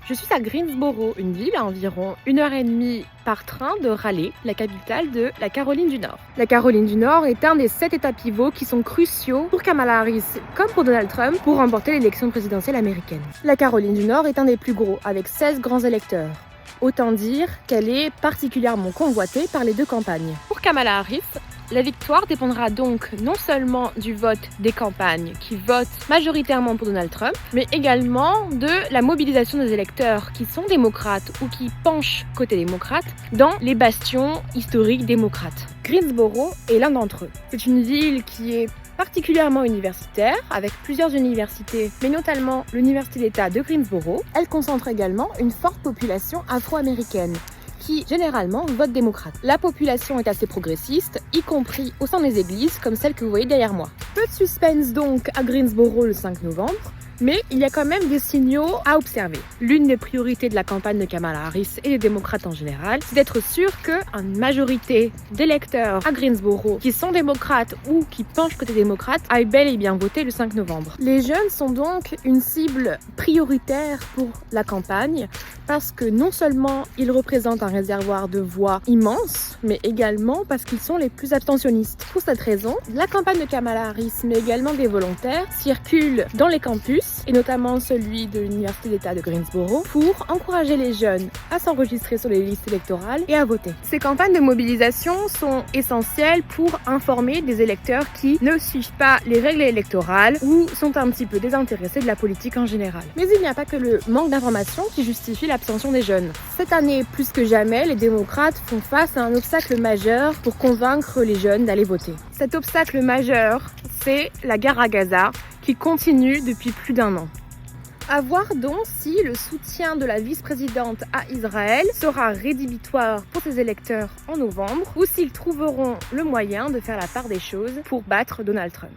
Je suis à Greensboro, une ville à environ 1h30 par train de Raleigh, la capitale de la Caroline du Nord. La Caroline du Nord est un des 7 États pivots qui sont cruciaux pour Kamala Harris, comme pour Donald Trump, pour remporter l'élection présidentielle américaine. La Caroline du Nord est un des plus gros, avec 16 grands électeurs. Autant dire qu'elle est particulièrement convoitée par les deux campagnes. Pour Kamala Harris, la victoire dépendra donc non seulement du vote des campagnes qui votent majoritairement pour Donald Trump, mais également de la mobilisation des électeurs qui sont démocrates ou qui penchent côté démocrate dans les bastions historiques démocrates. Greensboro est l'un d'entre eux. C'est une ville qui est particulièrement universitaire, avec plusieurs universités, mais notamment l'Université d'État de Greensboro. Elle concentre également une forte population afro-américaine, qui généralement vote démocrate. La population est assez progressiste, y compris au sein des églises, comme celle que vous voyez derrière moi. Peu de suspense donc à Greensboro le 5 novembre, mais il y a quand même des signaux à observer. L'une des priorités de la campagne de Kamala Harris et des démocrates en général, c'est d'être sûr qu'une majorité d'électeurs à Greensboro qui sont démocrates ou qui penchent côté démocrate aillent bel et bien voter le 5 novembre. Les jeunes sont donc une cible prioritaire pour la campagne parce que non seulement ils représentent un réservoir de voix immense, mais également parce qu'ils sont les plus abstentionnistes. Pour cette raison, la campagne de Kamala Harris, mais également des volontaires, circulent dans les campus, et notamment celui de l'Université d'État de Greensboro, pour encourager les jeunes à s'enregistrer sur les listes électorales et à voter. Ces campagnes de mobilisation sont essentielles pour informer des électeurs qui ne suivent pas les règles électorales ou sont un petit peu désintéressés de la politique en général. Mais il n'y a pas que le manque d'information qui justifie l'abstention des jeunes. Cette année, plus que jamais, les démocrates font face à un obstacle majeur pour convaincre les jeunes d'aller voter. Cet obstacle majeur, c'est la guerre à Gaza, qui continue depuis plus d'1 an. À voir donc si le soutien de la vice-présidente à Israël sera rédhibitoire pour ses électeurs en novembre ou s'ils trouveront le moyen de faire la part des choses pour battre Donald Trump.